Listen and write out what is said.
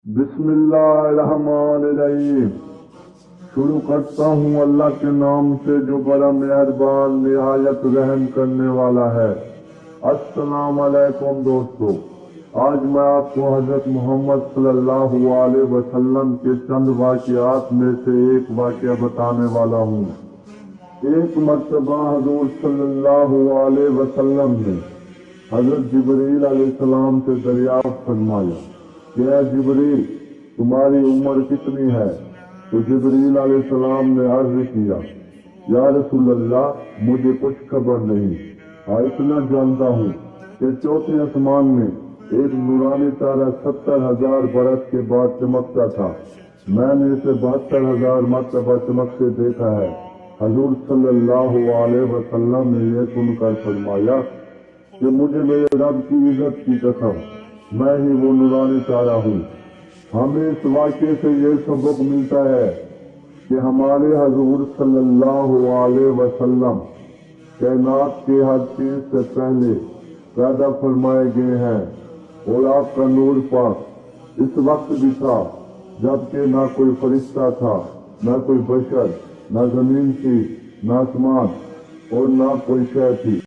بسم اللہ الرحمن الرحیم۔ شروع کرتا ہوں اللہ کے نام سے جو بڑا مہربان نہایت رحم کرنے والا ہے۔ السلام علیکم دوستو، آج میں آپ کو حضرت محمد صلی اللہ علیہ وسلم کے چند واقعات میں سے ایک واقعہ بتانے والا ہوں۔ ایک مرتبہ حضور صلی اللہ علیہ وسلم نے حضرت جبریل علیہ السلام سے دریافت فرمایا کہ اے جبریل، تمہاری عمر کتنی ہے؟ تو جبریل علیہ السلام نے عرض کیا، یا رسول اللہ، مجھے کچھ خبر نہیں، ہاں اتنا جانتا ہوں کہ چوتھے آسمان میں ایک نورانی تارا 70,000 برس کے بعد چمکتا تھا، میں نے اسے 72,000 مرتبہ چمکتے دیکھا ہے۔ حضور صلی اللہ علیہ وسلم نے یہ سن کر فرمایا کہ مجھے میرے رب کی عزت کی قسم، میں ہی وہ نورانی تارا ہوں۔ ہمیں اس واقعے سے یہ سبق ملتا ہے کہ ہمارے حضور صلی اللہ علیہ وسلم کائنات کے ہر چیز سے پہلے پیدا فرمائے گئے ہیں، اور آپ کا نور پاک اس وقت بھی تھا جبکہ نہ کوئی فرشتہ تھا، نہ کوئی بشر، نہ زمین تھی، نہ آسمان، اور نہ کوئی شے تھی۔